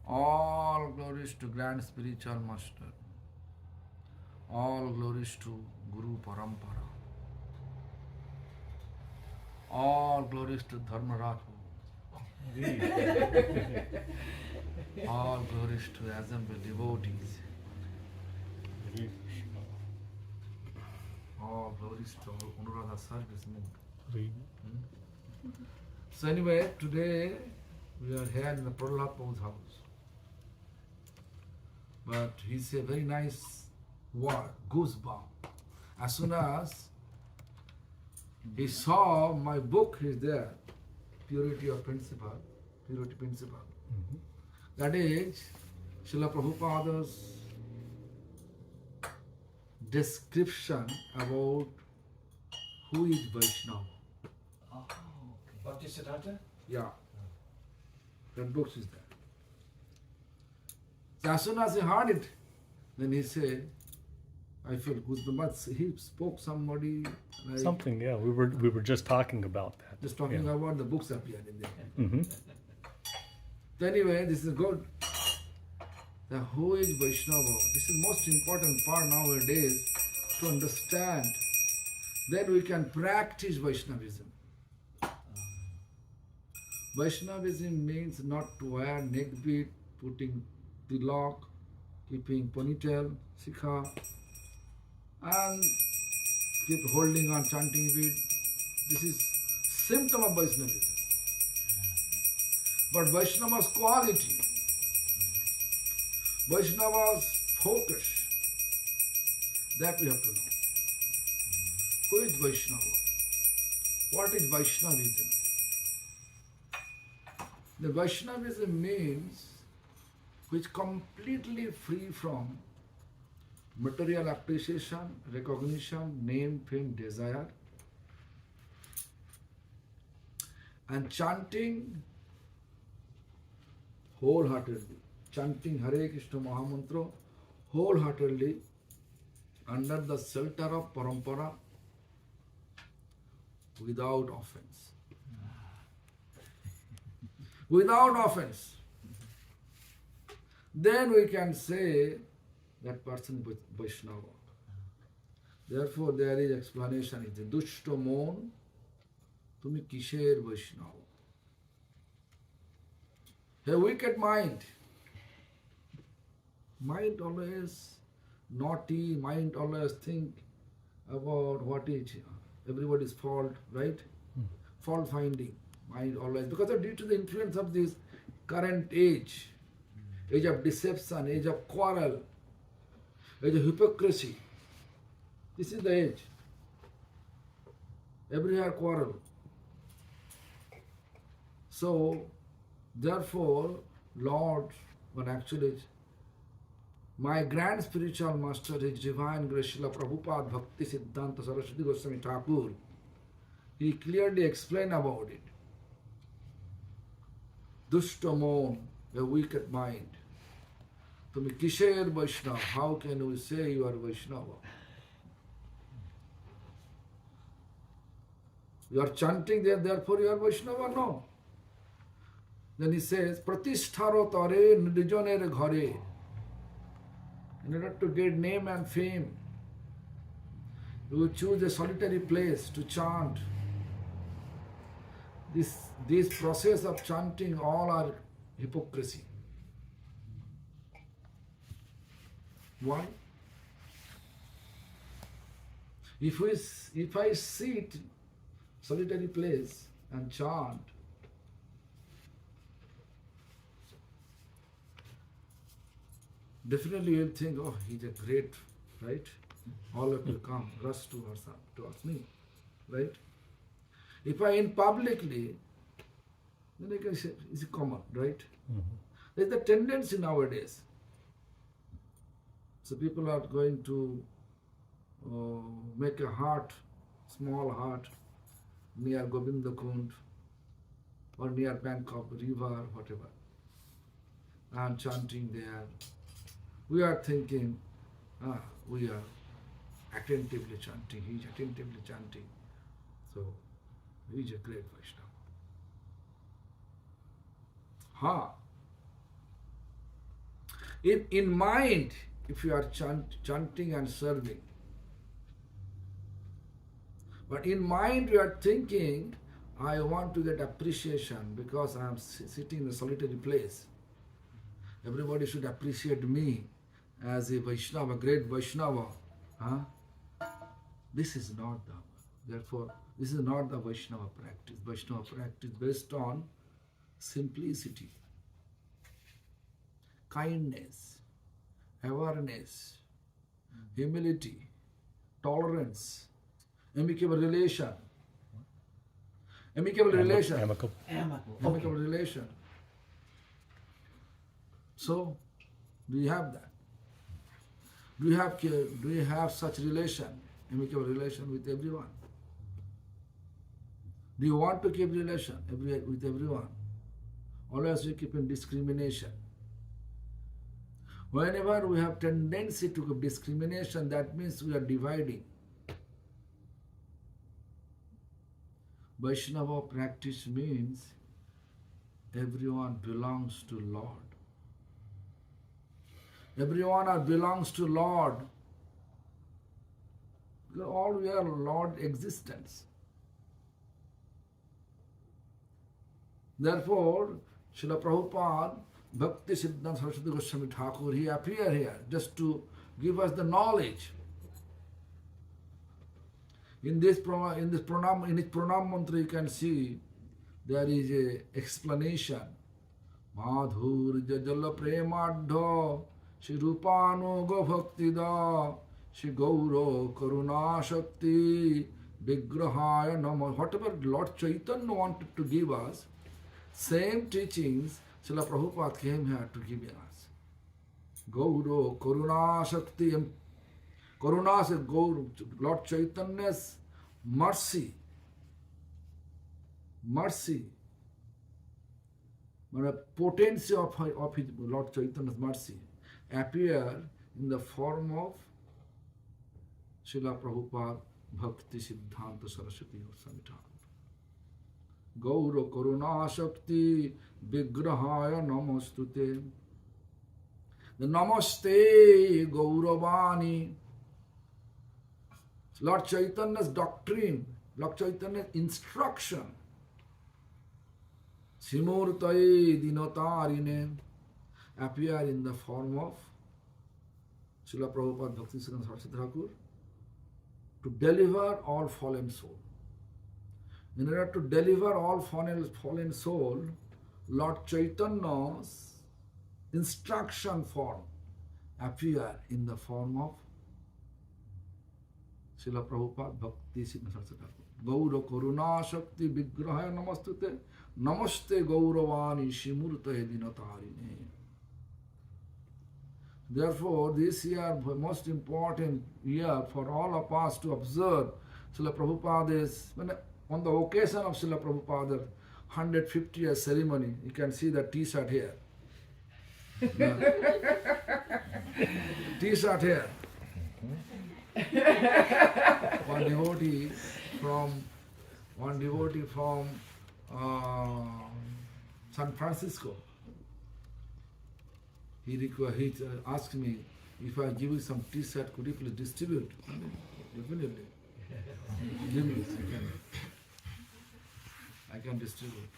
All glories to Grand Spiritual Master. All glories to Guru Parampara. All glories to Dharmaraj. All glories to assembled devotees. All glories to Anuradha service mood. So anyway, today we are here in the Prahlad Prabhu's house. But he said very nice word, goosebump. As soon as he saw my book is there, Purity of Principle, Purity Principle. That is Srila Prabhupada's description about who is Vaishnava. Bhakti Siddhartha? Yeah. That book is there. So as soon as he heard it, then he said, I feel goosebumps. But he spoke somebody. Something, yeah. We were just talking about that. Just talking Yeah. about the books appeared in there. Mm-hmm. So anyway, this is good. The who is Vaishnava? This is most important part nowadays to understand. Then we can practice Vaishnavism. Vaishnavism means not to wear neck bead, putting tilak, keeping ponytail, sikha, and keep holding on chanting bead. This is symptom of Vaishnavism. But Vaishnava's quality, Vaishnava's focus, that we have to know. Who is Vaishnava? What is Vaishnavism? The Vaishnavism means which completely free from material appreciation, recognition, name, fame, desire, and chanting wholeheartedly, chanting Hare Krishna Mahamantra wholeheartedly under the shelter of parampara without offense. Without offense. Then we can say that person is Vaishnava. Therefore, there is explanation. It's a dushto mon, tumi kisher Vaishnava. A wicked mind. Mind always naughty, mind always think about what is everybody's fault, right? Fault finding. Mind always, because of due to the influence of this current age of deception, age of quarrel, age of hypocrisy. This is the age. Everywhere quarrel. So, therefore, Lord, but actually, my grand spiritual master, His Divine Grace Srila Prabhupada Bhakti Siddhanta Saraswati Goswami Thakur, he clearly explained about it. Dushtamon, a wicked mind. To me, Kisher Vaishnava, how can we say you are Vaishnava? You are chanting there, therefore you are Vaishnava? No. Then he says, Pratistharo tare nrijoner ghare. In order to get name and fame, you will choose a solitary place to chant. This process of chanting all are hypocrisy. Why? If I sit solitary place and chant, definitely you'll think, oh, he's a great, right? All of you come, rush towards me, right? If I in publicly, then I can say, it's common, right? There's the tendency nowadays. So people are going to make a heart, small heart, near Govinda Kund or near bank of river, whatever, and chanting there. We are thinking, we are attentively chanting, he is attentively chanting. So, he is a great Vaishnava. In mind, if you are chanting and serving, but in mind you are thinking, I want to get appreciation because I am sitting in a solitary place. Everybody should appreciate me as a Vaishnava, a great Vaishnava. Huh? This is not the, therefore, this is not the Vaishnava practice. Vaishnava practice based on simplicity, kindness, awareness, humility, tolerance, amicable relation. Amicable relation. Amicable relation. So, do you have that? Do you have such relation, amicable relation with everyone? Do you want to keep relation with everyone? Always we keep in discrimination. Whenever we have tendency to keep discrimination, that means we are dividing. Vaishnava practice means everyone belongs to Lord. Everyone belongs to Lord. All we are Lord existence. Therefore, Srila Prabhupada, Bhakti Siddhanta Saraswati Goswami Thakur, he appeared here just to give us the knowledge. In his pranam mantra you can see there is a explanation. Madhurya jala premadha Shri Rupano go bhakti da Shri Gauro karuna shakti vigrahaya nama. Whatever Lord Chaitanya wanted to give us, same teachings Srila Prabhupada came here to give us. Gauro karuna shakti. Karuna is Lord Chaitanya's mercy. Mercy. But potency of his Lord Chaitanya's mercy appear in the form of Srila Prabhupada Bhakti Siddhanta Saraswati Goswami Thakur. Gaura Karuna Shakti Vigrahaya Namastute. The Namaste Gauravani. Lord Chaitanya's doctrine, Lord Chaitanya's instruction. Simurtaye Dinotarine appear in the form of Srila Prabhupada Bhakti Siddhanta Saraswati Thakur to deliver all fallen soul. In order to deliver all fallen soul, Lord Chaitanya's instruction form appear in the form of Srila Prabhupada Bhakti Siddhanta Saraswati Thakur. Gaura Karuna Shakti Vigrahaya Namastute Namaste Gauravani Shimurtahe Dinatarine. Therefore, this year, the most important year for all of us to observe Srila Prabhupada's, on the occasion of Srila Prabhupada's 150th ceremony, you can see the t-shirt here. T-shirt here. One devotee from San Francisco. He asked me, if I give you some t-shirt, could you please distribute? Definitely. Give me, I can distribute.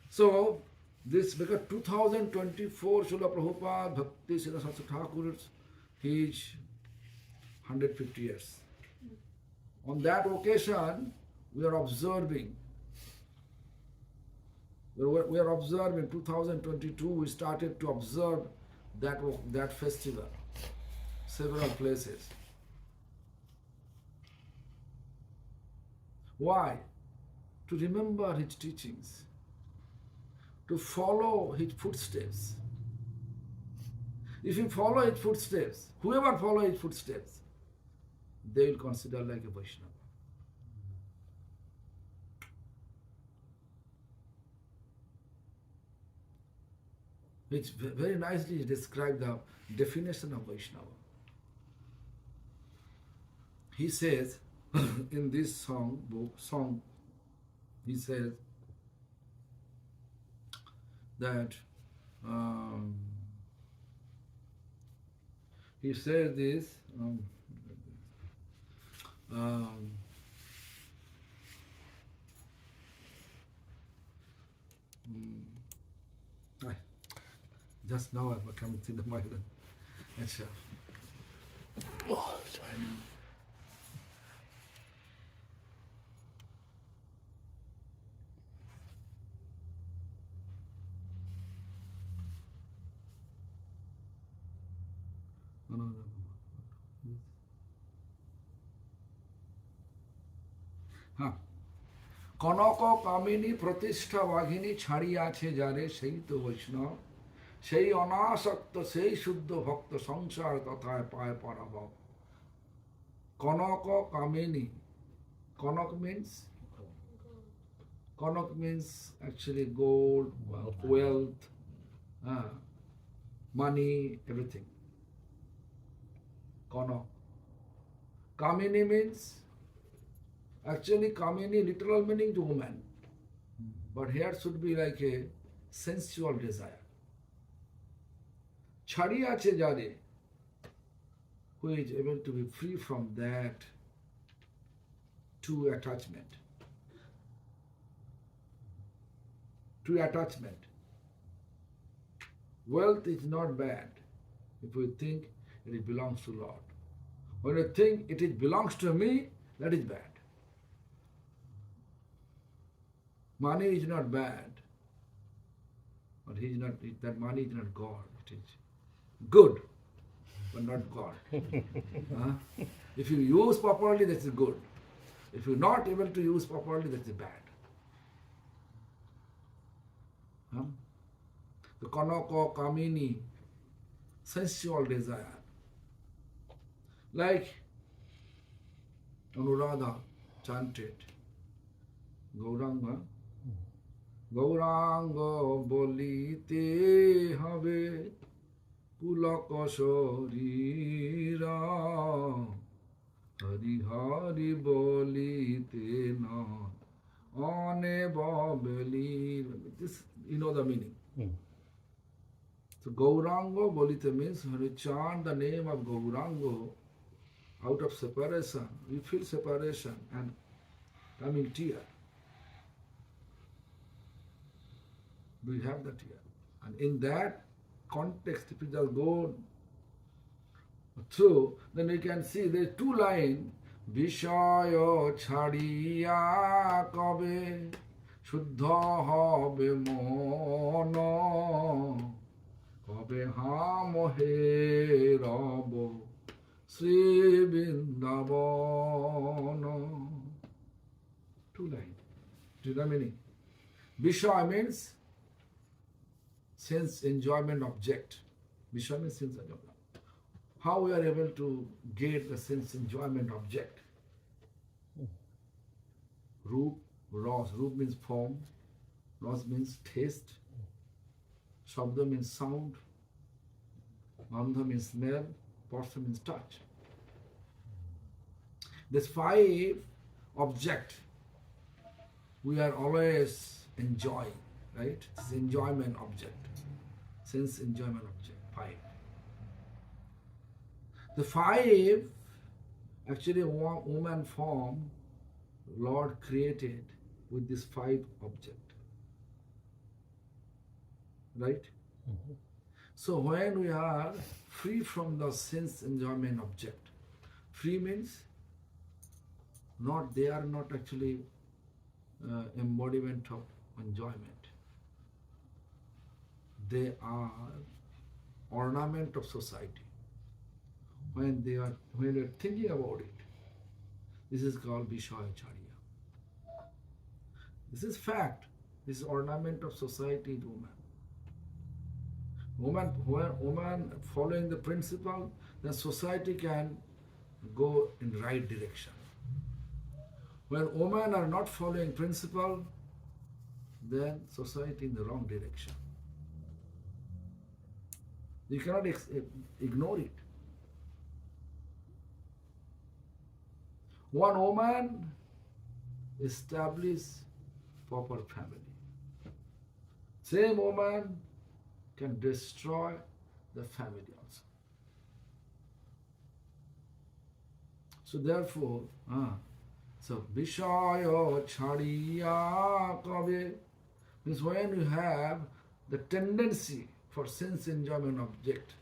So, this because 2024 Srila Prabhupada Bhakti Siddhanta Saraswati Thakur's his 150 years. On that occasion, we are observing 2022, we started to observe that festival, several places. Why? To remember his teachings, to follow his footsteps. If you follow his footsteps, whoever follow his footsteps, they will consider like a Vaishnava. Which very nicely describes the definition of Vaishnava. He says in this song, he says that Um, he says this. Um, just now I come to the mind. Achha. Oh, sorry. হ্যাঁ, কনক কামিনী প্রতিষ্ঠা বাঘিনী ছাড়িয়াছে যারে সেই তো বৈষ্ণব, সেই অনাসক্ত সেই শুদ্ধ ভক্ত সংসার তথায় পায় পরাভব। কনক কামিনী, Kanak means actually gold, wealth, money, everything. Kano. Kamini means, actually Kamini literal meaning to woman. But here should be like a sensual desire. Chadiyache jare, who is able to be free from that to attachment. To attachment. Wealth is not bad if we think it belongs to Lord. When you think it belongs to me, that is bad. Money is not bad, but that money is not God. It is good, but not God. If you use properly, that is good. If you are not able to use properly, that is bad. The Kanaka, Kamini, sensual desire. Like Anuradha chanted, Gauranga, Gauranga bolite habe pulaka sharira, Hari Hari bolite na ane babeli. This, you know the meaning. So Gauranga bolite means when you chant the name of Gauranga, out of separation, we feel separation and coming tear. We have the tear. And in that context, if you just go through, then we can see there are two lines. Vishaya chadiya kabe shuddha habe mono kabe ha mohe rabo Sri Vindavana. Two lines. Do you know the meaning? Vishaya means sense enjoyment object. Vishaya means sense enjoyment. How we are able to get the sense enjoyment object? Roop, ras. Roop means form. Ras means taste. Shabda means sound. Gandha means smell. Spasha means touch. These five objects we are always enjoying, right? It's enjoyment object. Sense enjoyment object. Five. The five, actually woman form, Lord created with this five object. Right? Mm-hmm. So when we are free from the sense enjoyment object, free means they are not actually embodiment of enjoyment. They are ornament of society. When we are thinking about it, this is called Vishaya Charya. This is fact. This is ornament of society to woman. Woman following the principle, then society can go in right direction. When women are not following principle, then society in the wrong direction. You cannot ignore it. One woman establishes proper family. Same woman can destroy the family also. So therefore, so Vishaya Chadiya Kabe means when you have the tendency for sense enjoyment object,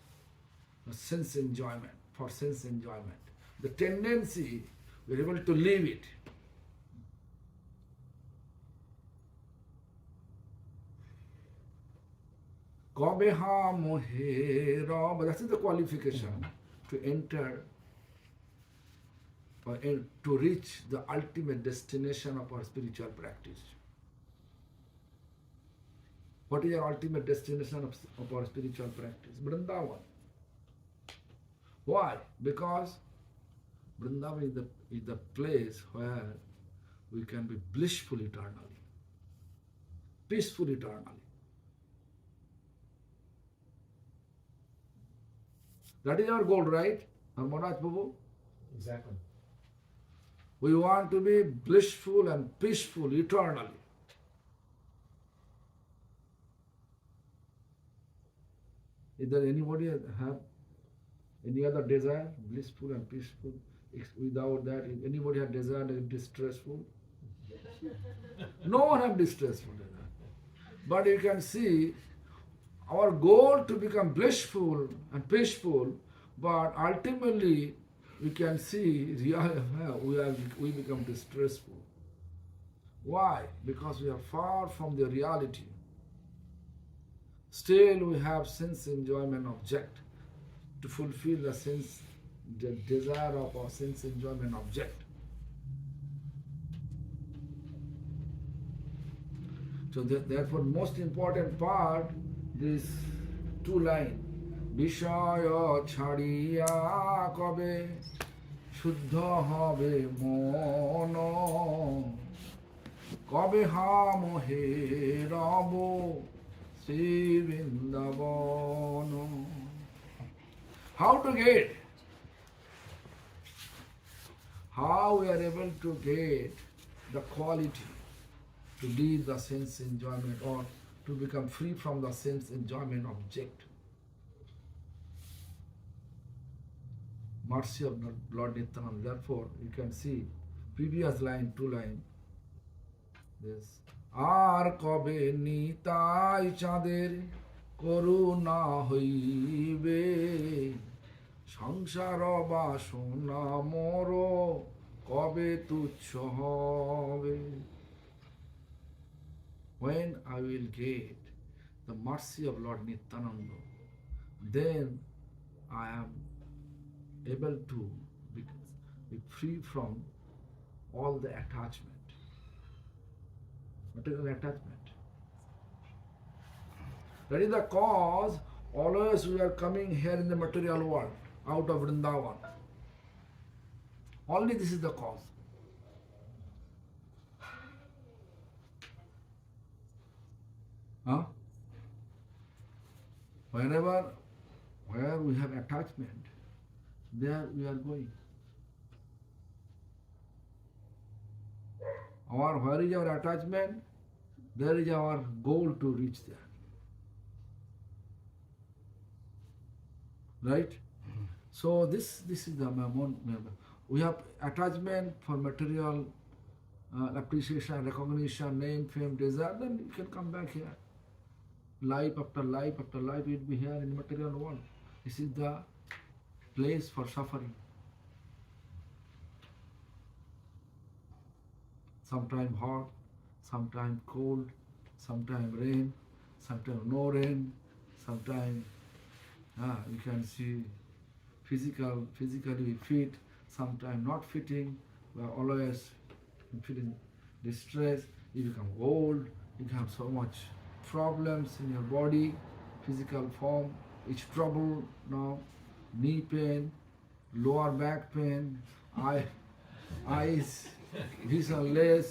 sense enjoyment, for sense enjoyment, the tendency, we are able to leave it. Kabeha mohera, but that is the qualification to enter or to reach the ultimate destination of our spiritual practice. What is our ultimate destination of our spiritual practice? Vrindavan. Why? Because Vrindavan is the place where we can be blissful eternally, peaceful eternally. That is our goal, right? Maharaj Prabhu? Exactly. We want to be blissful and peaceful eternally. Is there anybody have any other desire, blissful and peaceful? Without that, if anybody have desire that is distressful? No one have distressful desire. But you can see our goal to become blissful and peaceful, but ultimately we can see we become distressful. Why? Because we are far from the reality. Still we have sense enjoyment object to fulfill the desire of our sense enjoyment object. So therefore most important part, this two line, Vishaya chadiya kabe shuddha habe mono kabe ha mohe rabo Sri Vrindavana. How to get? How we are able to get the quality to leave the sense enjoyment or to become free from the sense enjoyment object. Mercy of Lord Nityananda. Therefore, you can see previous line, two line. This. আর কবে নিতাই চাঁদের করুণা হইবে সংসার বাসনা মোর কবে তুচ্ছ হবে. When I will get the mercy of Lord Nityananda, then I am able to be free from all the attachment. Material attachment. That is the cause always we are coming here in the material world, out of Vrindavan. Only this is the cause. Where we have attachment, there we are going. Where is our attachment? There is our goal to reach there. Right? Mm-hmm. So this is the we have attachment for material appreciation, recognition, name, fame, desire. Then you can come back here. Life after life after life, it will be here in the material world. This is the place for suffering. Sometimes hot, sometimes cold, sometimes rain, sometimes no rain, sometimes you can see physically fit, sometimes not fitting. We are always feeling distress. You become old, you have so much problems in your body, physical form, it's trouble now, knee pain, lower back pain, eyes, visionless,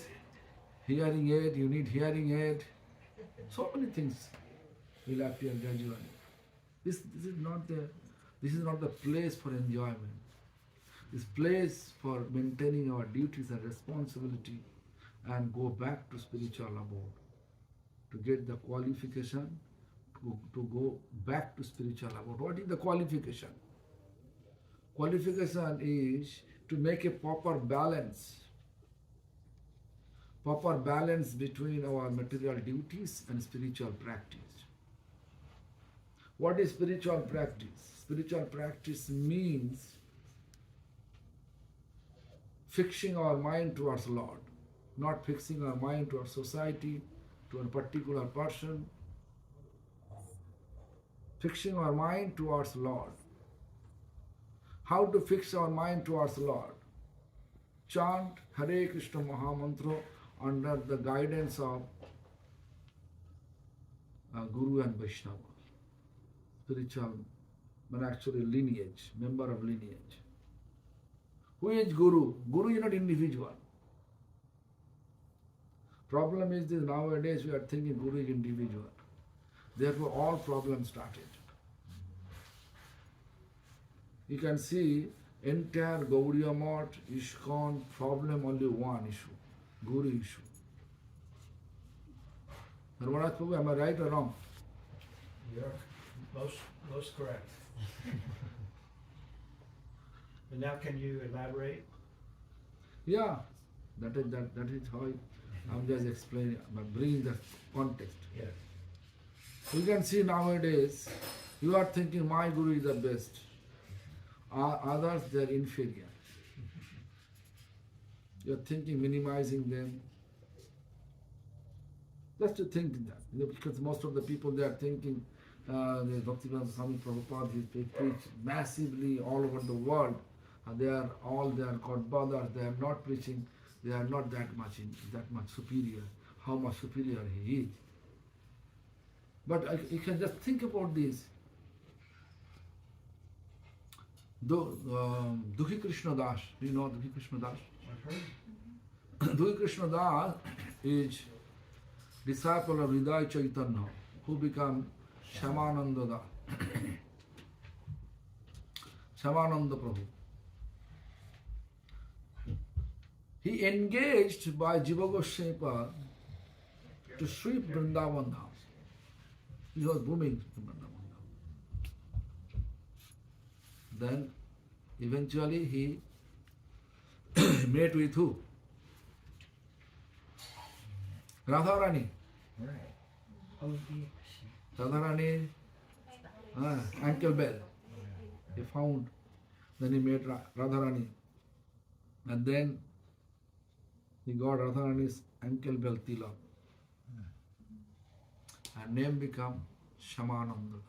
hearing aid, you need hearing aid. So many things will appear gradually. This is not the place for enjoyment. This place for maintaining our duties and responsibility and go back to spiritual abode to get the qualification to go back to spiritual abode. What is the qualification? Qualification is to make a proper balance between our material duties and spiritual practice. What is spiritual practice? Spiritual practice means fixing our mind towards Lord, not fixing our mind towards society, to a particular person. Fixing our mind towards Lord. How to fix our mind towards Lord? Chant Hare Krishna Mahamantra under the guidance of Guru and Vaishnava. Spiritual, but actually lineage, member of lineage. Who is Guru? Guru is not individual. Problem is this, nowadays we are thinking Guru is individual. Therefore all problems started. You can see entire Gaudiya Math, ISKCON, problem only one issue, Guru issue. Maharaj Prabhu, am I right or wrong? You're most correct. And now can you elaborate? Yeah, that is how I'm just explaining, but bringing the context. Yes. You can see nowadays, you are thinking my Guru is the best. Others, they are inferior. You are thinking, minimizing them. Just to think that, because most of the people, they are thinking, the Bhaktivedanta Swami Prabhupada, he preached massively all over the world. They are called brothers. They are not preaching. They are not that much superior. How much superior he is. But you can just think about this. Dukhi Krishna Das. Do you know Dukhi Krishna Das? I've heard. Dukhi Krishna Das is disciple of Hridaya Chaitanya, who become Shyamananda Das. Shyamananda Prabhu. He engaged by Jiva Goswami to sweep Vrindavan Dham. He was booming Vrindavan Dham. Then eventually he met with who? Radharani. Right. Oh, yes. Radharani, ankle bell. He found. Then he met Radharani. And then he got Radharani's ankle bell tilak. Her name became Shyamananda.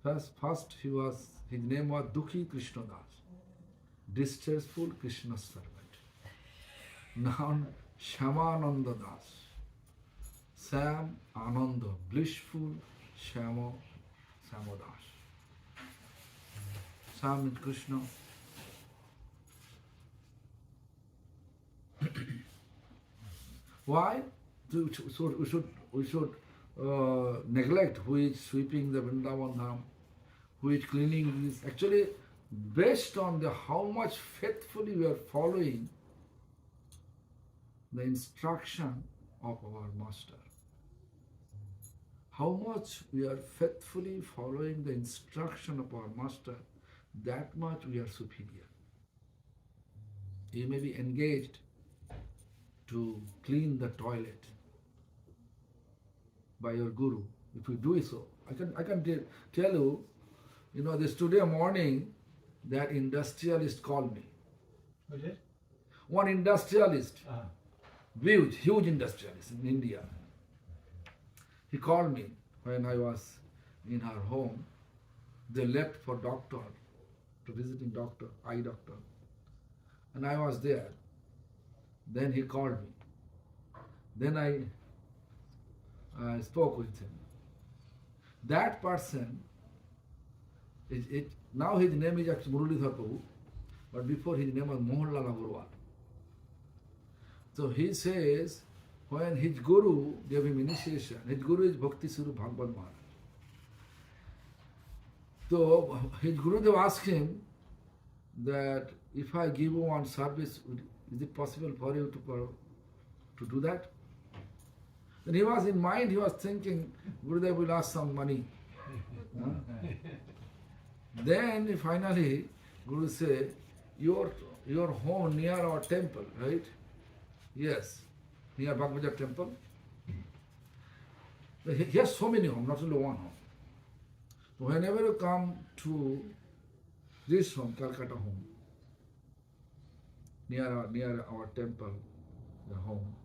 First his name was Dukhi Krishna Das, distressful Krishna servant. Now Shyamananda Das, Sam Ananda, blissful Shama Das. Sam is Krishna. Why? We should neglect who is sweeping the Vrindavan Dham, who is cleaning this. Actually, based on how much faithfully we are following the instruction of our Master. How much we are faithfully following the instruction of our Master, that much we are superior. You may be engaged to clean the toilet by your Guru. If you do so, I can tell you, this today morning, that industrialist called me. Who did? One industrialist, huge industrialist in India. He called me when I was in her home. They left for visiting doctor, eye doctor. And I was there. Then he called me. Then I spoke with him. That person, now his name is actually Muralidhar Prabhu, but before his name was Mohanlal Agarwal. So he says, when his Guru gave him initiation, his Guru is Bhakti Swarup Bhagavad Maharaj. So his Gurudev asked him that if I give you one service, is it possible for you to do that? Then he was in mind, he was thinking, Gurudev will ask some money. Huh? Then finally, Guru said, your home near our temple, right? Yes, near Bhagavad temple. He has so many homes, not only one home. So whenever you come to this home, Calcutta home, near our temple, the home,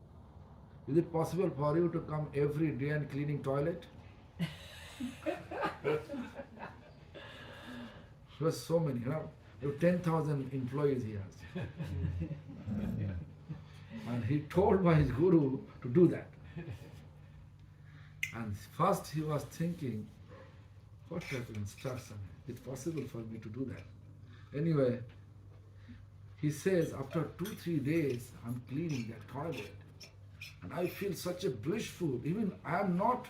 is it possible for you to come every day and cleaning toilet? He has so many, you know, 10,000 employees he has. And he told by his guru to do that. And first he was thinking, what type of instruction? Is it possible for me to do that? Anyway, he says, after 2-3 days, I'm cleaning that toilet. And I feel such a blissful, even I am not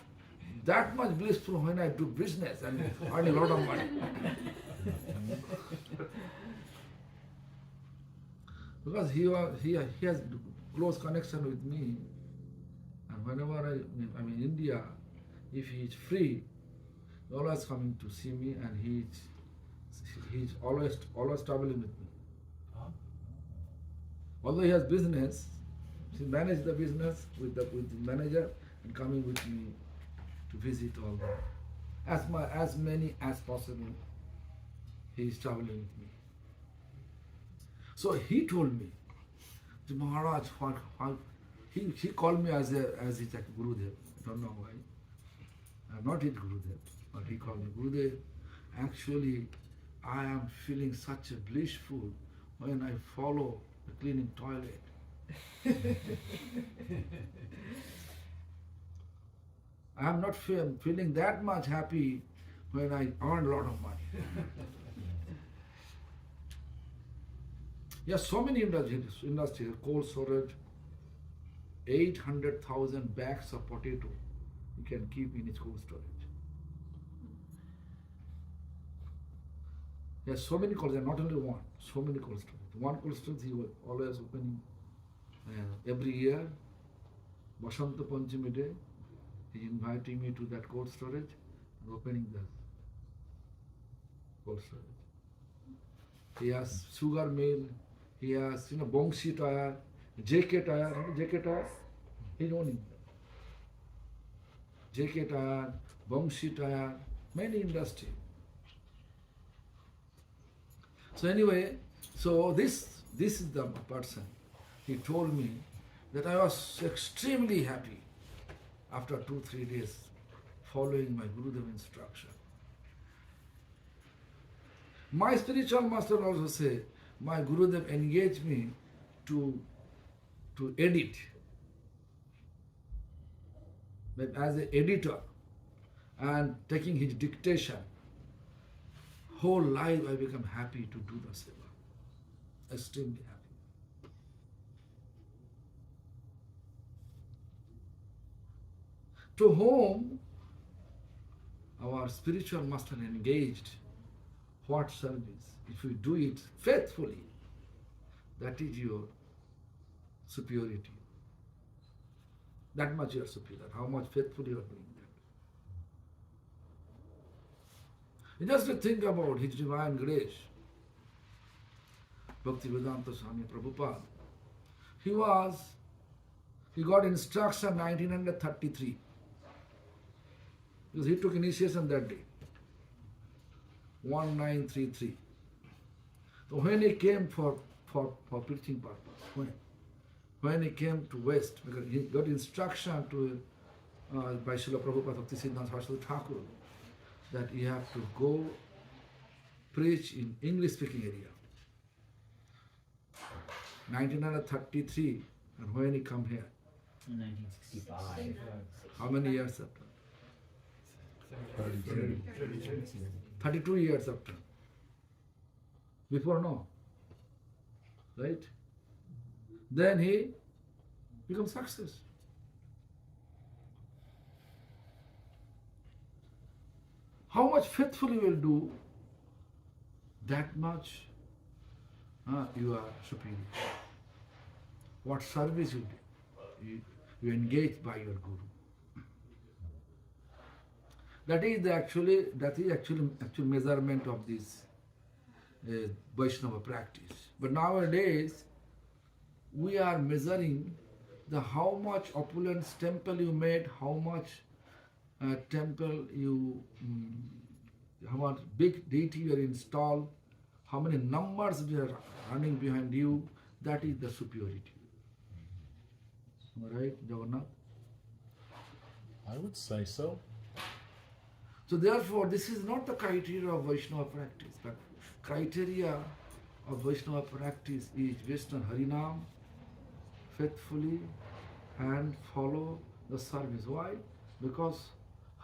that much blissful when I do business and earn a lot of money. Because he has close connection with me, and whenever I'm in India, if he is free, he's always coming to see me, and he's always traveling with me. Although he has business, he manages the business with the manager and coming with me to visit all the as many as possible. He is traveling with me. So he told me, Maharaj, he called me as his Gurudev. I don't know why. I'm not his Gurudev, but he called me Gurudev. Actually, I am feeling such a blissful when I follow the cleaning toilet. I am not feeling that much happy when I earn a lot of money. Yes, so many industries, cold storage, 800,000 bags of potato you can keep in its cold storage. Yes, so many cold storage, not only one, so many cold storage. One cold storage he was always opening every year. Vasanta Panchami day, he inviting me to that cold storage and opening the cold storage. He has sugar mill, he has Bongsi tire, JK tire, JK tire, he's owning that. JK tire, Bongsi tire, many industry. So anyway, so this is the person. He told me that I was extremely happy after 2-3 days following my Gurudev instruction. My spiritual master also said, my Gurudev engaged me to edit, but as an editor and taking his dictation. Whole life I become happy to do the seva. Extremely happy. To whom our spiritual master engaged, what service? If you do it faithfully, that is your superiority. That much you are superior. How much faithfully you are doing that. You just to think about His Divine Grace, Bhakti Vedanta Swami Prabhupada. He got instruction 1933. Because he took initiation that day. 1933. So when he came for preaching purpose, when he came to West, because he got instruction by Srila Prabhupada Bhakti Siddhanta Saraswati Thakur that you have to go preach in English-speaking area. 1933, and when he come here? 1965. How many years after? 32 years after. Before no. Right? Then he becomes success. How much faithfully you will do, that much you are superior. What service you do, you engage by your Guru. That is actual measurement of this Vaishnava practice. But nowadays we are measuring the how much opulent temple you made, how much temple you, how much big deity you are installed, how many numbers they are running behind you. That is the superiority. Am I right, Jagannath? I would say so. So therefore, this is not the criteria of Vaishnava practice. The criteria of Vaishnava practice is based on Harinam, faithfully, and follow the service. Why? Because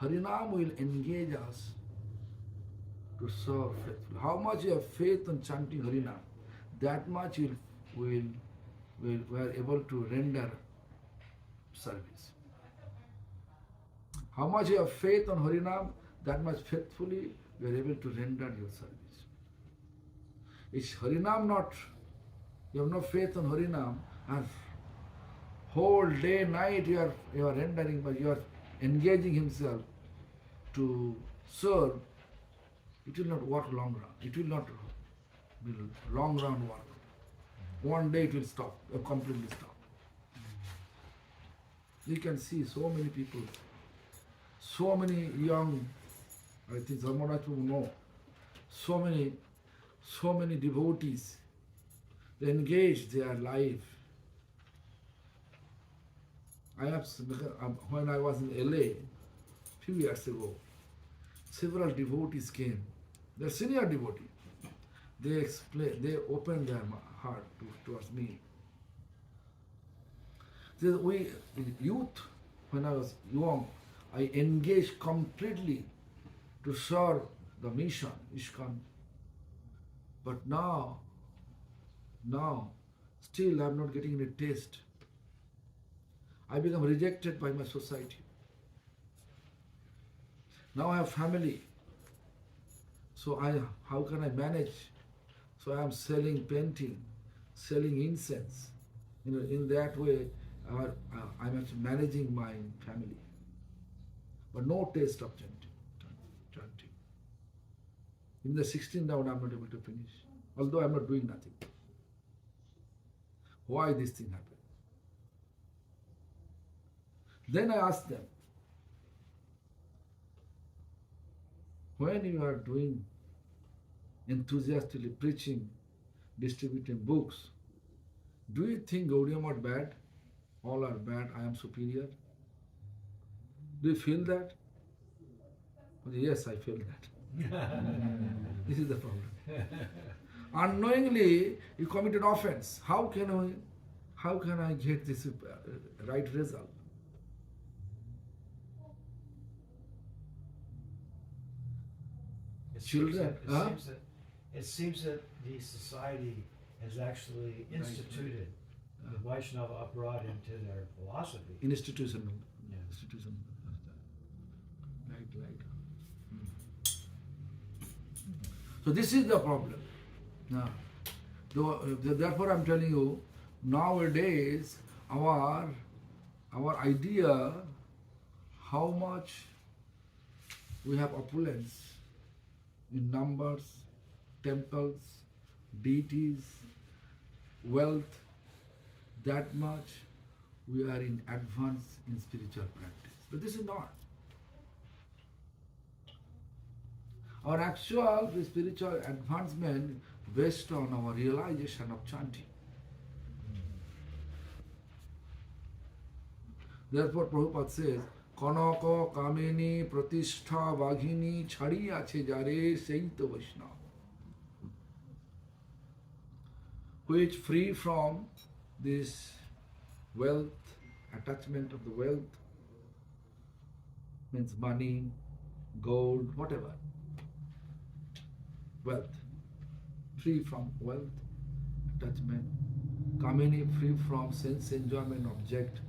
Harinam will engage us to serve faithfully. How much you have faith on chanting Harinam, that much you will are able to render service. How much you have faith on Harinam, that much faithfully you are able to render your service. Is Harinam not, you have no faith on Harinam, and whole day, night you are rendering, but you are engaging himself to serve, it will not work long run. It will not be long run work. One day it will stop, completely stop. You can see so many people, so many young, I think Dharmaraj will know, so many devotees, they engage their life. When I was in LA, few years ago, several devotees came. They're senior devotees. They opened their heart towards me. We, youth, when I was young, I engaged completely to serve the mission, ISKCON. But now, still I'm not getting any taste. I become rejected by my society. Now I have family. So how can I manage? So I am selling painting, selling incense. In that way, I'm actually managing my family. But no taste of chanting. In the 16th round, I'm not able to finish. Although I'm not doing nothing. Why this thing happened? Then I asked them, when you are doing enthusiastically preaching, distributing books, do you think Gaudiya are bad? All are bad, I am superior? Do you feel that? Yes, I feel that. This is the problem. Unknowingly, you committed offense. How can I get this right result? Children, it seems that the society has actually instituted the Vaishnava abroad into their philosophy. Institutional. Yeah. Institutional. Right. So this is the problem. Now, therefore I'm telling you, nowadays our idea how much we have opulence in numbers, temples, deities, wealth, that much we are in advance in spiritual practice. But this is not. Our actual spiritual advancement based on our realization of chanting. Therefore Prabhupada says, Kanaka Kamini Pratishtha Vaghini Chhadi Ache Jare Saita Vaishnava, which free from this wealth, attachment of the wealth, means money, gold, whatever. Wealth, free from wealth, attachment. Kamini, free from sense enjoyment object.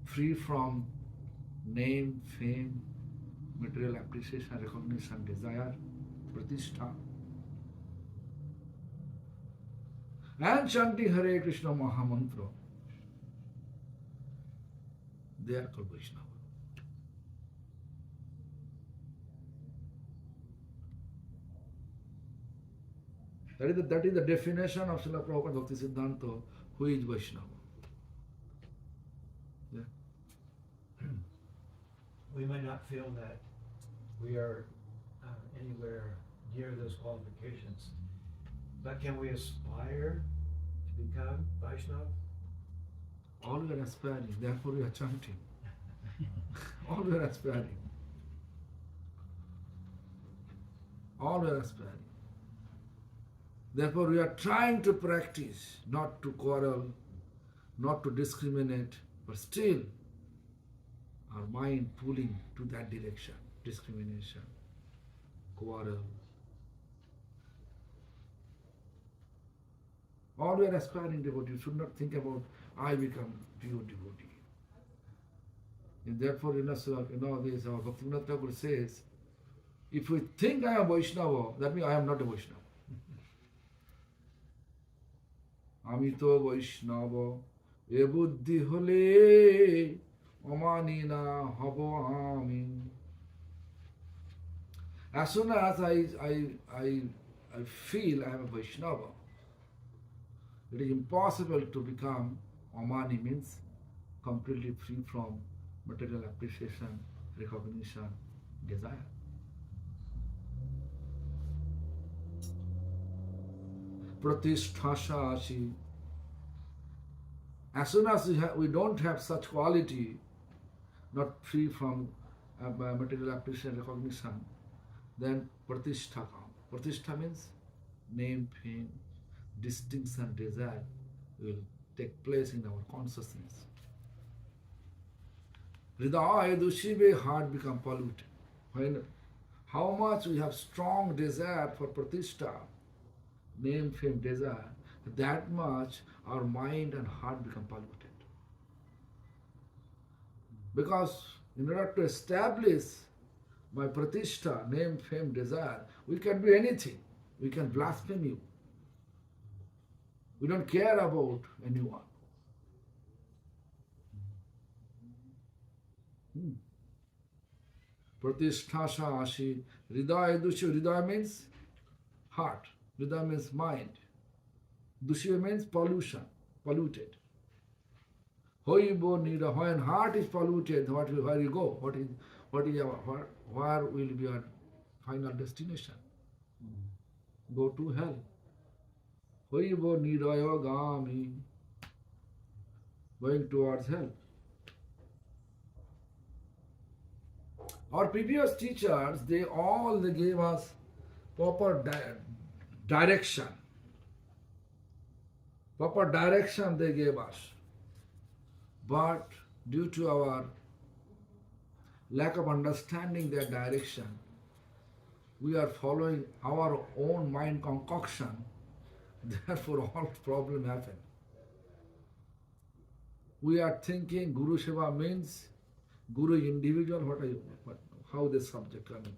Free from name, fame, material appreciation, recognition, desire, pratishtha. And chanting Hare Krishna Mahamantra. They are called Vaishnava. That is the definition of Srila Prabhupada Bhakti Siddhanta, who is Vaishnava. Yeah. We may not feel that we are anywhere near those qualifications, but can we aspire to become Vaishnava? All we are aspiring, therefore we are chanting. All we are aspiring. All we are aspiring. Therefore we are trying to practice, not to quarrel, not to discriminate, but still our mind pulling to that direction, discrimination, quarrel. All we are aspiring devotee should not think about I become pure devotee. And therefore, this our Bhaktivinoda Thakur says, if we think I am Vaishnava, that means I am not a Vaishnava. আমি তো বৈষ্ণব এ বুদ্ধি হলে অমানি না হব আমি। As soon as I feel I am a Vaishnava, it is impossible to become Amani, means completely free from material appreciation, recognition, desire. Pratisthasha ashi. As soon as we don't have such quality, not free from material appreciation, recognition, then pratishtha comes. Pratishtha means name, fame, distinction, desire will take place in our consciousness. Hridaya dushibe, heart become polluted. When how much we have strong desire for pratishtha, name, fame, desire, that much our mind and heart become polluted. Because in order to establish my pratishtha, name, fame, desire, we can do anything. We can blaspheme you. We don't care about anyone. Pratisthasha ashi, hridaya dusya. Hridaya means heart. Hridaya means mind. Dusya means pollution, polluted. Hoibo nira, when heart is polluted, where you go? Where will be our final destination? Go to hell. Hoibo niraya gami, going towards hell. Our previous teachers, they gave us proper direction. Proper direction they gave us. But due to our lack of understanding their direction, we are following our own mind concoction. Therefore, all problem happen. We are thinking Guru Seva means Guru is individual. How this subject coming?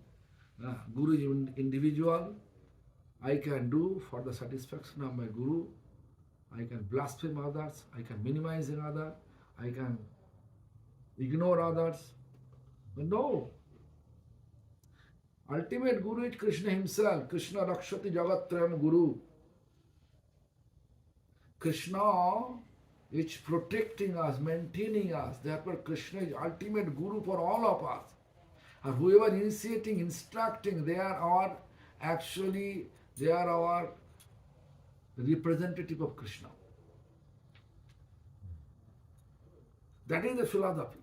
Guru is individual. I can do for the satisfaction of my Guru. I can blaspheme others. I can minimize others. I can ignore others. But no. Ultimate Guru is Krishna himself. Krishna Rakshati Jagatrayam Guru. Krishna is protecting us, maintaining us. Therefore, Krishna is ultimate Guru for all of us. And whoever initiating, instructing, they are our representative of Krishna. That is the philosophy.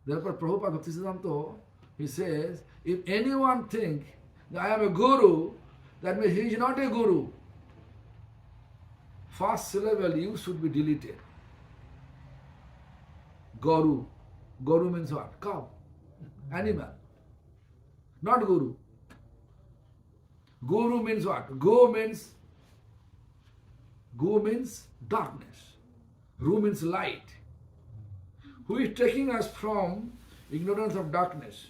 Therefore, Prabhupada Bhakti Siddhanta, he says, if anyone thinks that I am a guru, that means he is not a guru. First syllable you should be deleted. Guru. Guru means what? Cow. Animal. Not guru. Guru means what? Go means darkness. Ru means light. Who is taking us from ignorance of darkness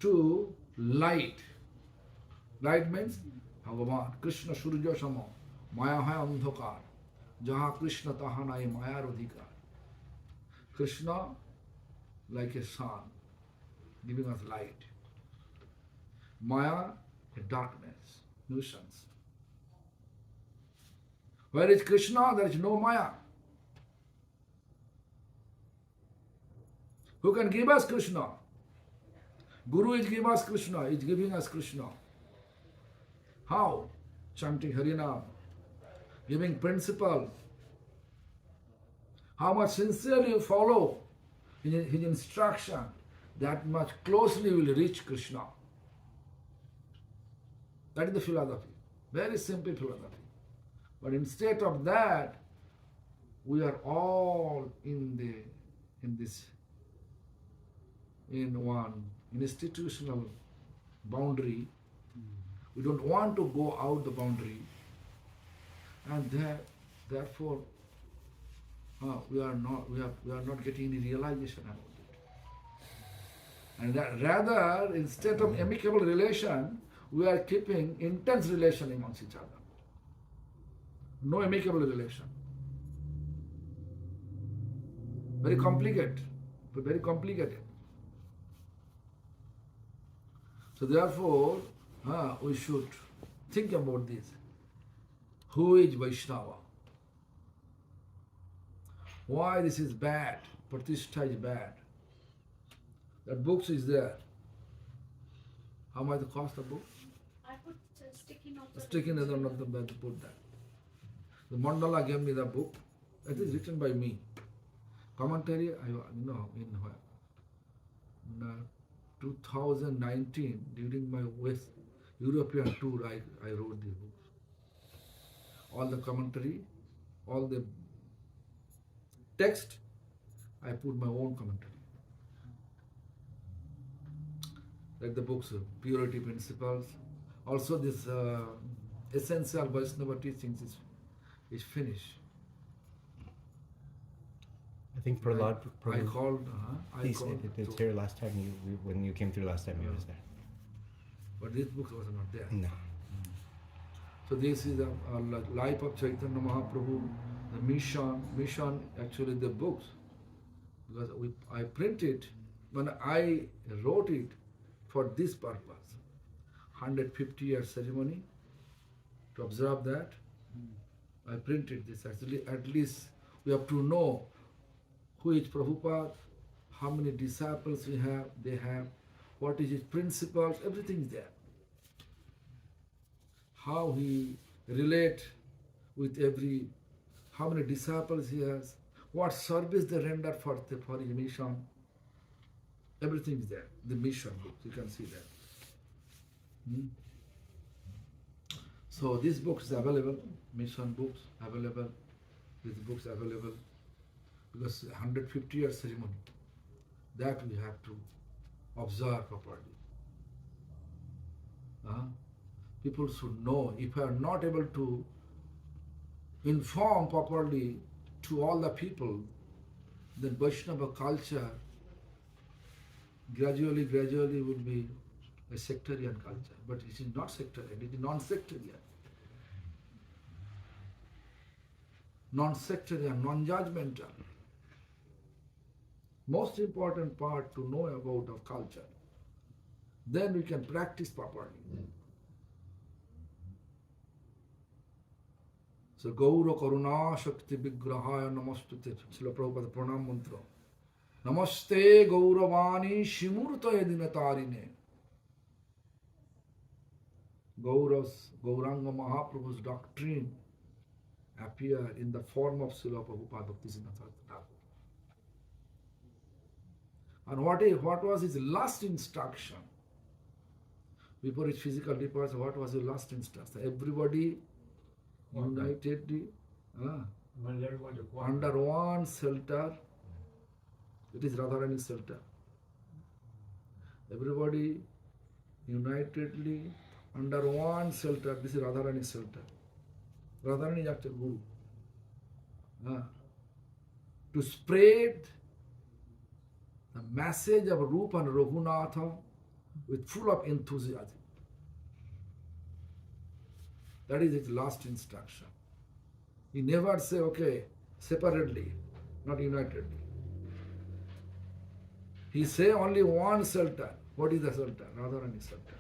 to light. Light means Bhagavan, Krishna Surya Sama, Maya hai andhakar. Jaha Krishna taha nai mayar adhikar. Krishna like a sun, giving us light. Maya, a darkness, nuisance. Where is Krishna, there is no Maya. Who can give us Krishna? Guru is giving us Krishna, is giving us Krishna. How? Chanting Harinam, giving principle. How much sincerely you follow his instruction, that much closely will reach Krishna. That is the philosophy. Very simple philosophy. But instead of that, we are all in one institutional boundary. We don't want to go out the boundary, and therefore we are not getting any realization about it. And that rather, instead of amicable relation, we are keeping intense relation amongst each other. No amicable relation. Very complicated. Very complicated. So therefore, we should think about this. Who is Vaishnava? Why this is bad? Pratishtha is bad. That books is there. How much the cost of book? I put sticky notes. Sticky notes on the bed to put that. The Mandala gave me the book. It is written by me. Commentary, in 2019, during my West European tour, I wrote this book. All the commentary, all the text, I put my own commentary. Like the books, Purity Principles. Also this essential Vaishnava teachings is finished. I think Prahlad. I called. It's here last time when you came through last time. He was there. But this book was not there. No. So this is the life of Chaitanya Mahaprabhu, the mission actually the books, because I printed when I wrote it for this purpose, 150-year ceremony. To observe that, I printed this. Actually, at least we have to know who is Prabhupada, how many disciples they have, what is his principles, everything is there. How he relate with how many disciples he has, what service they render for his mission. Everything is there. The mission book, you can see that. So this book is available, mission books available, these books available, because 150-year ceremony, that we have to observe properly. People should know. If I are not able to inform properly to all the people, then Vaishnava culture gradually will be a sectarian culture. But it is not sectarian, it is non-sectarian. Non-sectarian, non-judgmental. Most important part to know about our culture. Then we can practice properly. So Gaura Karuna Shakti Vigrahaya Namastute, Srila Prabhupada Pranam Mantra. Namaste Gauravani Shimurtaya Dinatarine. Gauranga Mahaprabhu's doctrine appear in the form of Srila Prabhupada Bhakti Thakur. And what was his last instruction? Before his physical departure, what was his last instruction? Everybody unitedly under one shelter. It is Radharani's shelter. Everybody unitedly under one shelter. This is Radharani's shelter. Radharani is actual Guru. To spread the message of Rupa and Raghunatha with full of enthusiasm. That is his last instruction. He never say, okay, separately, not unitedly. He say only one Sultan. What is the Sultan? Radharani Sultan.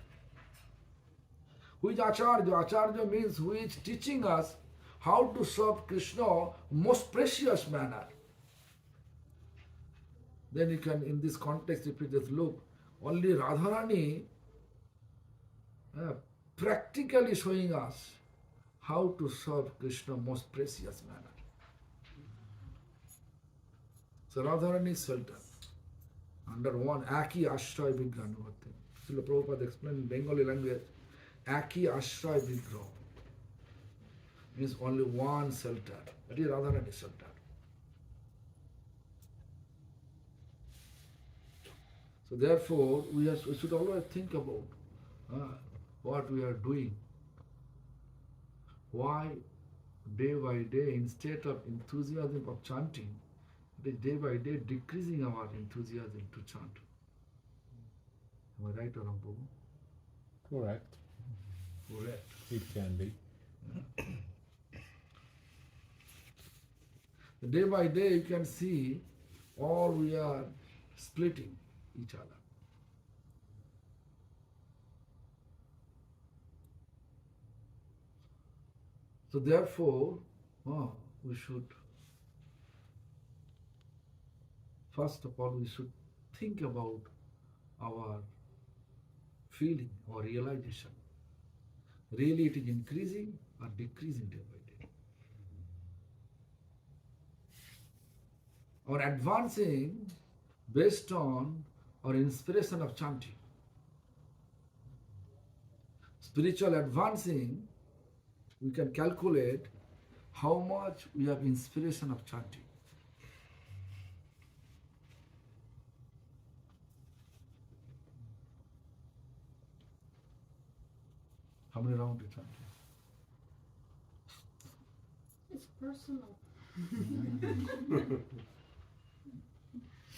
Who is Acharya? Acharya means who is teaching us how to serve Krishna most precious manner. Then you can, in this context, if you just look, only Radharani practically showing us how to serve Krishna most precious manner. So Radharani Sultan, under one Aki Ashray Vigraha. Srila Prabhupada explained in Bengali language, Aki Ashray Vigraha means only one Sultan. That is Radharani Sultan. So therefore, we should always think about what we are doing. Why day by day, instead of enthusiasm of chanting, it is day by day decreasing our enthusiasm to chant. Am I right or wrong, Prabhu? Correct. Correct. It can be. Day by day, you can see all we are splitting each other. So therefore, we should, first of all, we should think about our feeling or realization. Really it is increasing or decreasing day by day. Or advancing based on our inspiration of chanting. Spiritual advancing, we can calculate how much we have inspiration of chanting. How many rounds you chant? It's personal.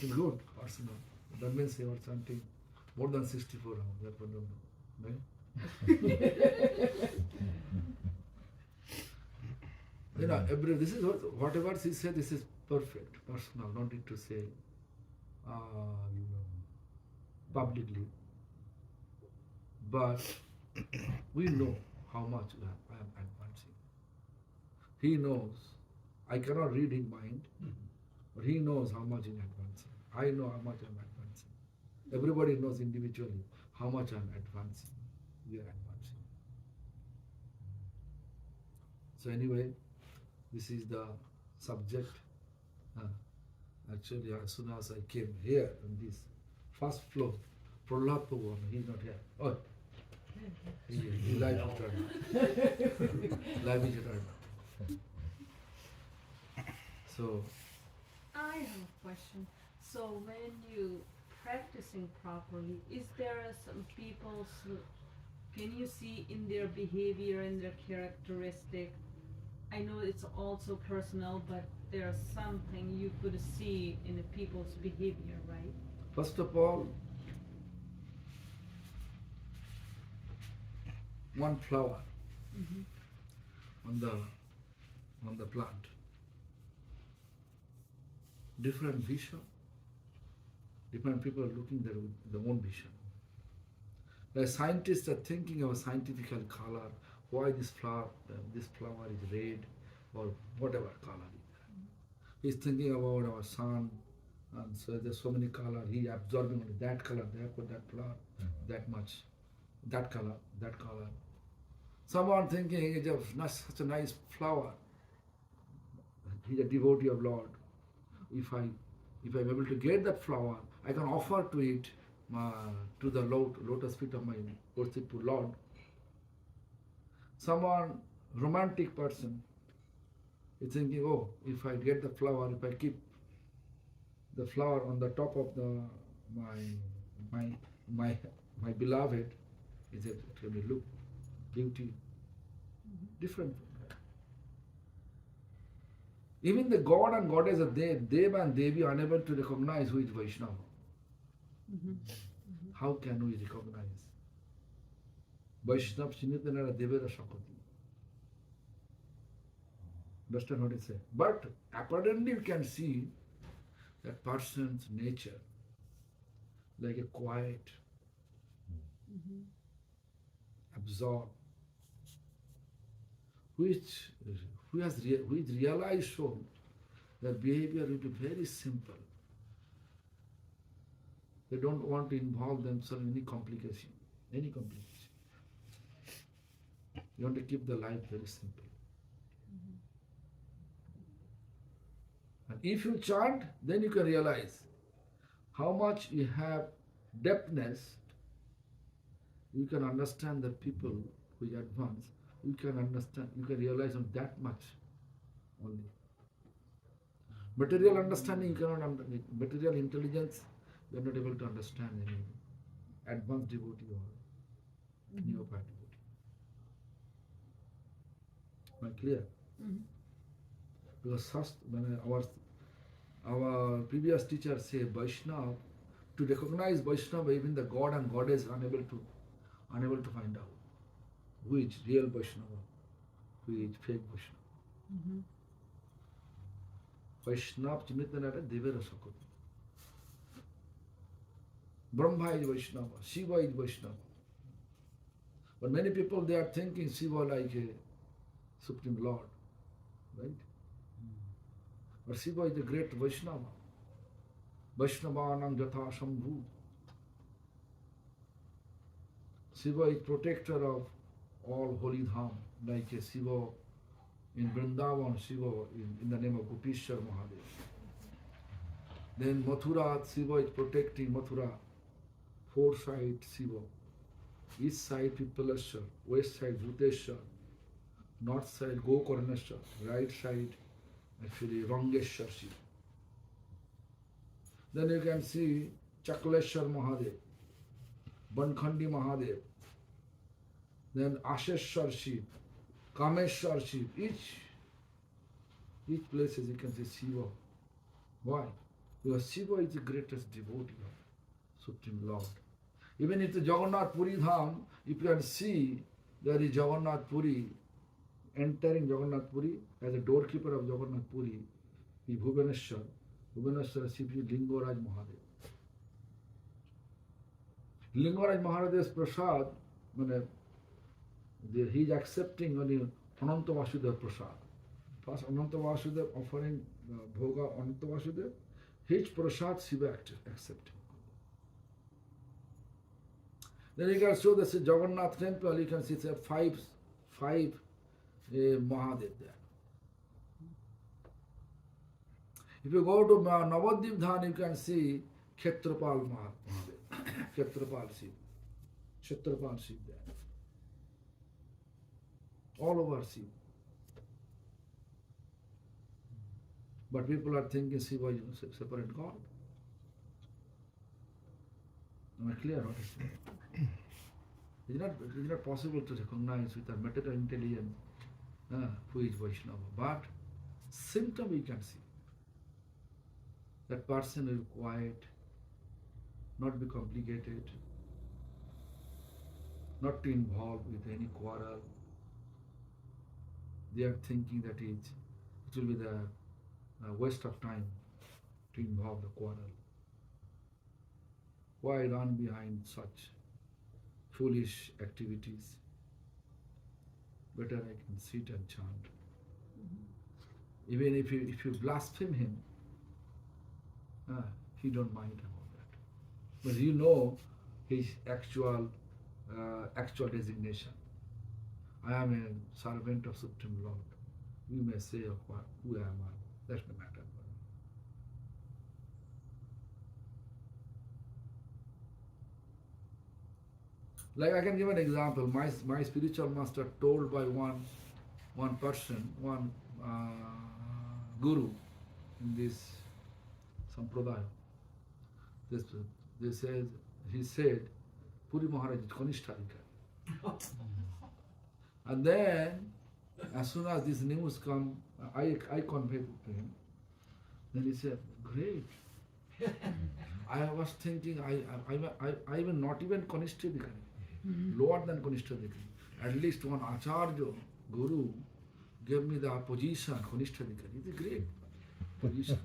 It's good, personal. That means you are chanting more than 64 rounds. Therefore, don't know. Right? You know, this is whatever she said, this is perfect, personal, not need to say publicly. But we know how much I am advancing. He knows. I cannot read his mind, but he knows how much in advancing. I know how much I am advancing. Everybody knows individually how much I am advancing. We are advancing. So anyway, this is the subject. Actually, as soon as I came here on this first floor, Prahlad Prabhu, he is not here. Oh, he live returned. Live is returned. So, I have a question. So when you practicing properly, is there some people, can you see in their behavior and their characteristic? I know it's also personal, but there's something you could see in the people's behavior, right? first of all, one flower on the plant. Different vision. Different people are looking there with their own vision. The scientists are thinking of a scientific color, why this flower is red or whatever color is there. He's thinking about our sun, and so there's so many colors. He absorbing only that color, therefore that flower, that much, that color, that color. Someone thinking it's such a nice flower. He's a devotee of Lord. If I'm able to get that flower, I can offer to it to the lotus feet of my worshipful Lord. Someone romantic person is thinking, oh, if I get the flower, if I keep the flower on the top of my beloved, is it will look beauty different. Even the God and Goddess are there, Deva and Devi are unable to recognize who is Vaishnava. How can we recognize? Vaishnava Chinitanara Devera Shakoti. Understand what I say? But apparently you can see that person's nature like a quiet, absorbed, which realized so that behavior will be very simple. They don't want to involve themselves in any complication. Any complication. You want to keep the life very simple. And if you chant, then you can realize how much you have depthness. You can understand the people who are advanced. You can understand, you can realize on that much only. Material understanding, you cannot understand. Material intelligence, you are not able to understand any advanced devotee or neophyte devotee. Am I clear? Because when our previous teacher say Vaishnava, to recognize Vaishnava, even the God and Goddess are unable to find out who is real Vaishnava, who is fake Vaishnava. Vaishnava Chimitanara Devera Sakoti. Brahma is Vaishnava, Shiva is Vaishnava. But many people they are thinking Shiva like a Supreme Lord, right? But Shiva is the great Vaishnava. Vaishnavanam Jatha Shambhu. Shiva is protector of all holy dham, like a Shiva in Vrindavan, Shiva in the name of Gopishwar Mahadev. Then Mathura, Shiva is protecting Mathura. Four sides Shiva. East side Pipalashwar, west side Bhuteshwar, north side Gokarneshwar, right side actually Rangeshwar Shiva. Then you can see Chakleshwar Mahadev, Bankhandi Mahadev, then Asheshwar Shiva, Kameshwar Shiva. Each places you can see Shiva. Why? Because Shiva is the greatest devotee of Supreme Lord. Even if the Jagannath Puri Dham, if you can see there is Jagannath Puri, entering Jagannath Puri as a doorkeeper of Jagannath Puri, is Bhubaneswar. Bhubaneswar Shiva Lingoraj Mahadev. Lingoraj Maharaja's prasad, he is accepting only Ananta Vasudeva prasad. First Ananta Vasudeva offering Bhoga Ananta Vasudeva, his prasad Shiva accepting. Then you can show this Jagannath temple, you can see five Mahadev there. If you go to Navadvip Dhan, you can see Kshetrapal Mahadev, Kshetrapal Shiv there. All over Shiv. But people are thinking Shiva is a separate God. Am I clear? What is it? It's not possible to recognize with a material intelligence who is Vaishnava. But symptom we can see. That person is quiet, not be complicated, not to involve with any quarrel. They are thinking that it will be the waste of time to involve the quarrel. Why run behind such foolish activities? Better I can sit and chant. Even if you blaspheme him, he don't mind about that. But you know his actual designation. I am a servant of Supreme Lord. You may say, who am I? That's the matter. Like I can give an example. My spiritual master told by one person, one guru in this sampradaya. He said, Puri Maharaja is Kanishthadikari. And then, as soon as this news come, I conveyed to him. Then he said, great. I was thinking, I even not even Kanishthadikari. Lower than Kanishthadikari. At least one Acharya, Guru, gave me the position, Kanishtadikari. It's a great position.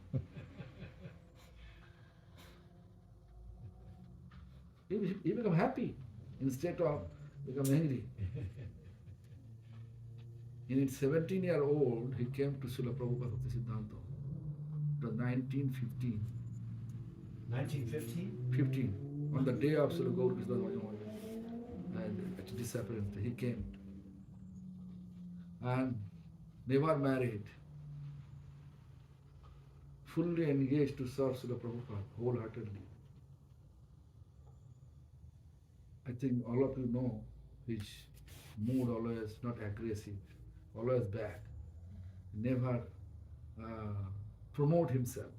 He become happy instead of become angry. In his 17-year-old, he came to Srila Prabhupada Bhakti Siddhanta. It was 1915. 1915? 15. On the day of Srila Gaur Krishna and at disappearance, he came. And never married. Fully engaged to serve Srila Prabhupada wholeheartedly. I think all of you know his mood always not aggressive, always bad, never promote himself.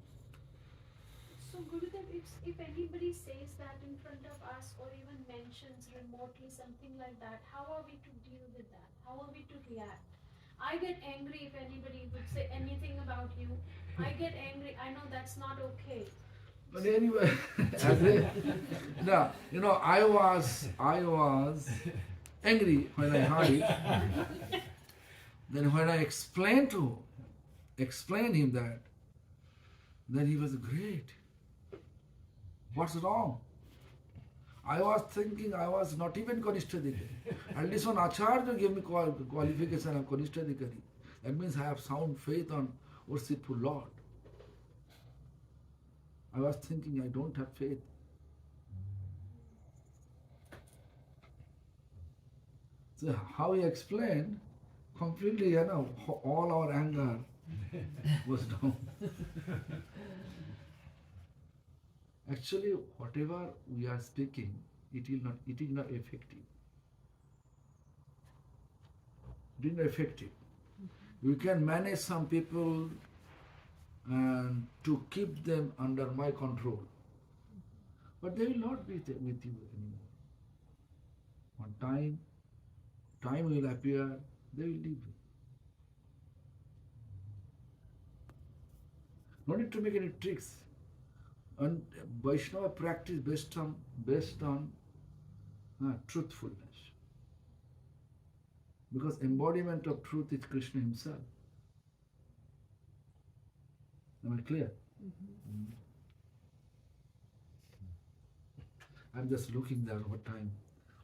So Gurudev, if anybody says that in front of us or even mentions remotely something like that, how are we to deal with that? How are we to react? I get angry if anybody would say anything about you. I get angry. I know that's not okay. But anyway, I was angry when I heard it. Then when I explained him that, then he was great. What's wrong? I was thinking I was not even Kanishtadikari. At least when Acharya gave me qualification of Kanishtadikari, that means I have sound faith on worshipful Lord. I was thinking I don't have faith. So how he explained, completely, all our anger was down. Actually, whatever we are speaking, it is not effective. It is not effective. We can manage some people and to keep them under my control. But they will not be with you anymore. One time will appear, they will leave you. No need to make any tricks. And Vaishnava practice based on truthfulness. Because embodiment of truth is Krishna himself. Am I clear? Mm-hmm. I'm just looking there what time.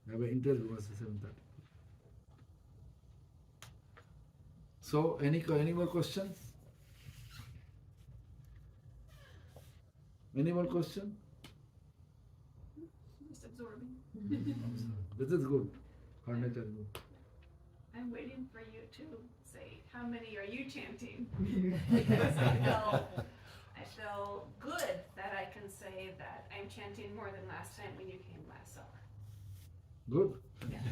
I have an interview at 7:30. So, any more questions? Any more questions? Just absorbing. This is good. Harnett is good. I'm waiting for you to say, how many are you chanting? Because I feel good that I can say that I'm chanting more than last time when you came last summer. Good. Yeah,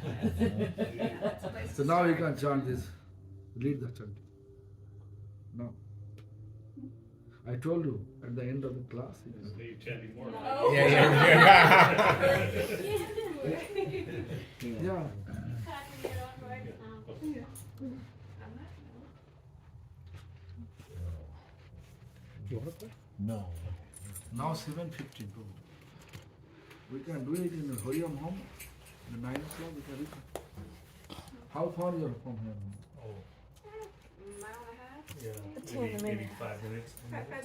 that's a place So to now you start. can chant this. Lead the chanting. Now. I told you at the end of the class. You can. You chanting more. Oh. Yeah. Can't get on right now. I'm not, You want to play? No. Now 7:50, bro. We can do it in the Hariam home. The 9 o'clock we can do it. How far you are from here? Oh, mile and a half? yeah. Maybe 5 minutes. Five